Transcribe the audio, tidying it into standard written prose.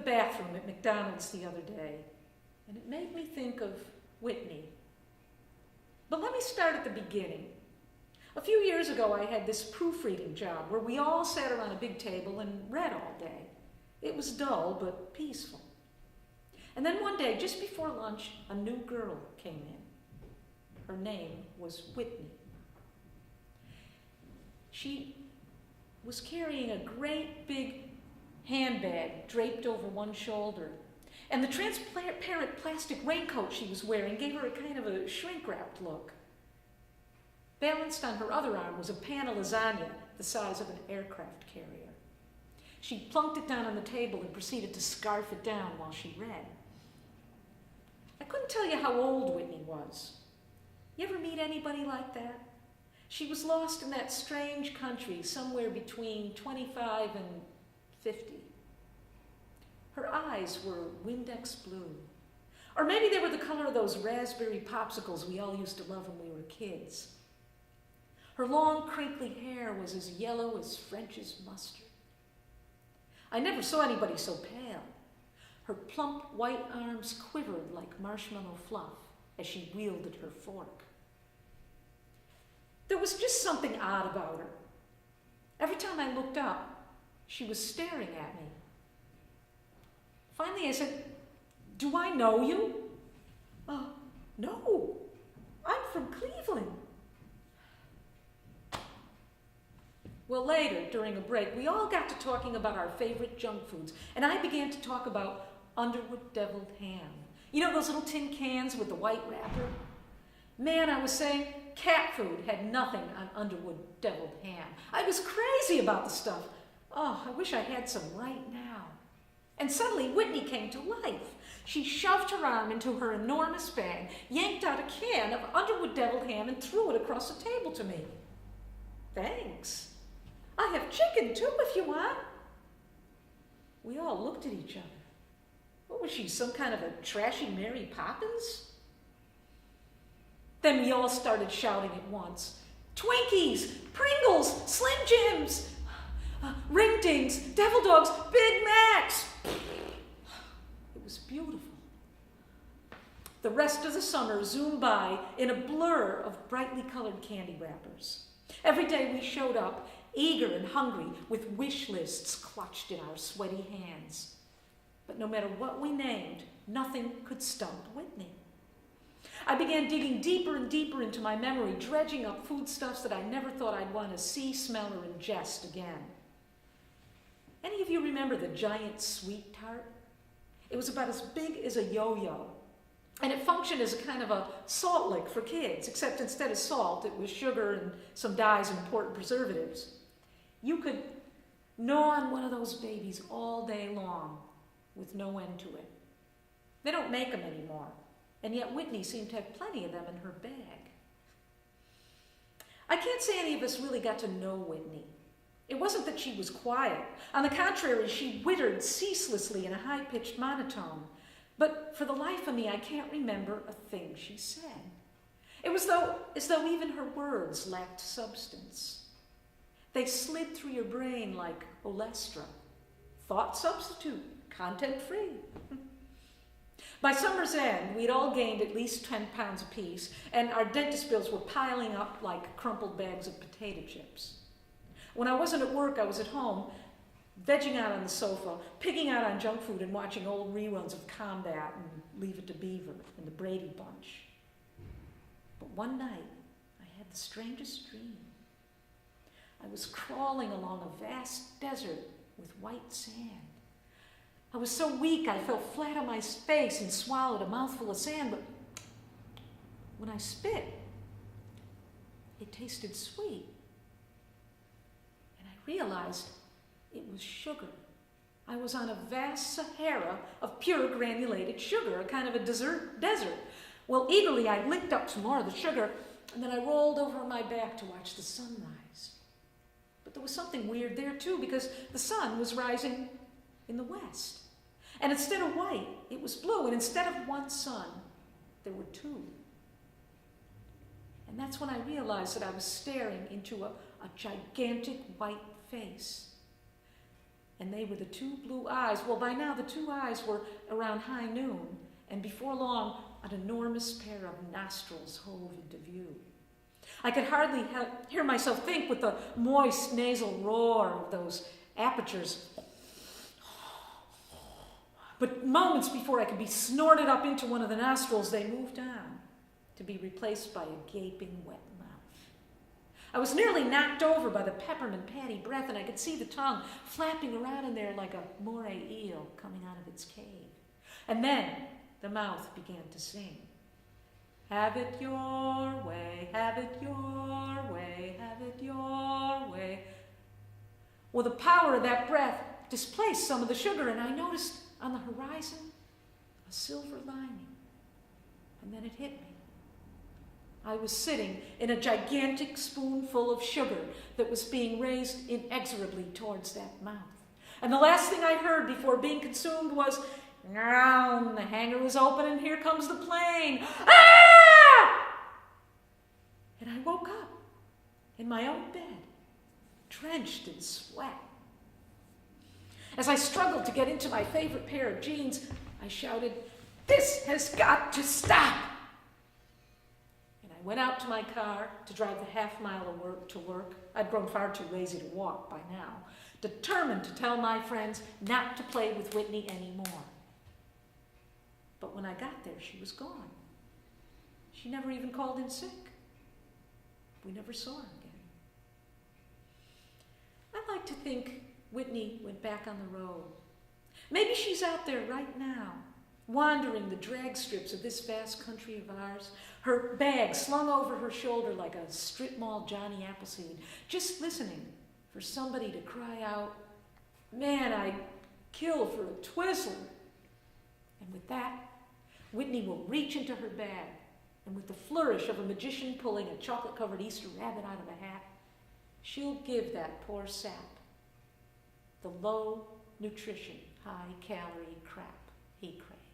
bathroom at McDonald's the other day, and it made me think of Whitney. But let me start at the beginning. A few years ago, I had this proofreading job where we all sat around a big table and read all day. It was dull, but peaceful. And then one day, just before lunch, a new girl came in. Her name was Whitney. She was carrying a great big handbag draped over one shoulder. And the transparent plastic raincoat she was wearing gave her a kind of a shrink-wrapped look. Balanced on her other arm was a pan of lasagna the size of an aircraft carrier. She plunked it down on the table and proceeded to scarf it down while she read. I couldn't tell you how old Whitney was. You ever meet anybody like that? She was lost in that strange country somewhere between 25 and 50. Her eyes were Windex blue. Or maybe they were the color of those raspberry popsicles we all used to love when we were kids. Her long, crinkly hair was as yellow as French's mustard. I never saw anybody so pale. Her plump white arms quivered like marshmallow fluff as she wielded her fork. There was just something odd about her. Every time I looked up, she was staring at me. Finally, I said, "Do I know you?" "No, I'm from Cleveland." Well, later, during a break, we all got to talking about our favorite junk foods, and I began to talk about Underwood deviled ham. You know those little tin cans with the white wrapper? Man, I was saying, cat food had nothing on Underwood deviled ham. I was crazy about the stuff. Oh, I wish I had some right now. And suddenly, Whitney came to life. She shoved her arm into her enormous bag, yanked out a can of Underwood deviled ham, and threw it across the table to me. "Thanks. I have chicken too, if you want." We all looked at each other. What was she, some kind of a trashy Mary Poppins? Then we all started shouting at once. "Twinkies, Pringles, Slim Jims, Ring Dings, Devil Dogs, Big Macs." It was beautiful. The rest of the summer zoomed by in a blur of brightly colored candy wrappers. Every day we showed up, eager and hungry, with wish lists clutched in our sweaty hands. But no matter what we named, nothing could stump Whitney. I began digging deeper and deeper into my memory, dredging up foodstuffs that I never thought I'd want to see, smell, or ingest again. Any of you remember the giant sweet tart? It was about as big as a yo-yo, and it functioned as a kind of a salt lick for kids, except instead of salt, it was sugar and some dyes and important preservatives. You could gnaw on one of those babies all day long with no end to it. They don't make them anymore, and yet Whitney seemed to have plenty of them in her bag. I can't say any of us really got to know Whitney. It wasn't that she was quiet. On the contrary, she whittered ceaselessly in a high-pitched monotone. But for the life of me, I can't remember a thing she said. It was as though even her words lacked substance. They slid through your brain like olestra. Thought substitute, content-free. By summer's end, we'd all gained at least 10 pounds apiece, and our dentist bills were piling up like crumpled bags of potato chips. When I wasn't at work, I was at home, vegging out on the sofa, pigging out on junk food and watching old reruns of Combat and Leave It to Beaver and the Brady Bunch. But one night, I had the strangest dream. I was crawling along a vast desert with white sand. I was so weak I fell flat on my face and swallowed a mouthful of sand, but when I spit, it tasted sweet. And I realized it was sugar. I was on a vast Sahara of pure granulated sugar, a kind of a desert. Well, eagerly I licked up some more of the sugar, and then I rolled over on my back to watch the sunrise. But there was something weird there too, because the sun was rising in the west. And instead of white, it was blue, and instead of one sun, there were two. And that's when I realized that I was staring into a gigantic white face. and they were the two blue eyes. Well, by now the two eyes were around high noon, and before long, an enormous pair of nostrils hove into view. I could hardly hear myself think with the moist nasal roar of those apertures. But moments before I could be snorted up into one of the nostrils, they moved on to be replaced by a gaping wet mouth. I was nearly knocked over by the peppermint patty breath, and I could see the tongue flapping around in there like a moray eel coming out of its cave. And then the mouth began to sing. Have it your way, have it your way, have it your way. Well, the power of that breath displaced some of the sugar, and I noticed on the horizon a silver lining. And then it hit me. I was sitting in a gigantic spoonful of sugar that was being raised inexorably towards that mouth. And the last thing I heard before being consumed was, "Now the hangar is open and here comes the plane." Ah! And I woke up in my own bed, drenched in sweat. As I struggled to get into my favorite pair of jeans, I shouted, "This has got to stop!" And I went out to my car to drive the half-mile to work. I'd grown far too lazy to walk by now, determined to tell my friends not to play with Whitney anymore. But when I got there, she was gone. She never even called in sick. We never saw her again. I like to think Whitney went back on the road. Maybe she's out there right now, wandering the drag strips of this vast country of ours, her bag slung over her shoulder like a strip mall Johnny Appleseed, just listening for somebody to cry out, "Man, I'd kill for a Twizzler." And with that, Whitney will reach into her bag, and with the flourish of a magician pulling a chocolate-covered Easter rabbit out of a hat, she'll give that poor sap the low nutrition, high calorie crap he craves.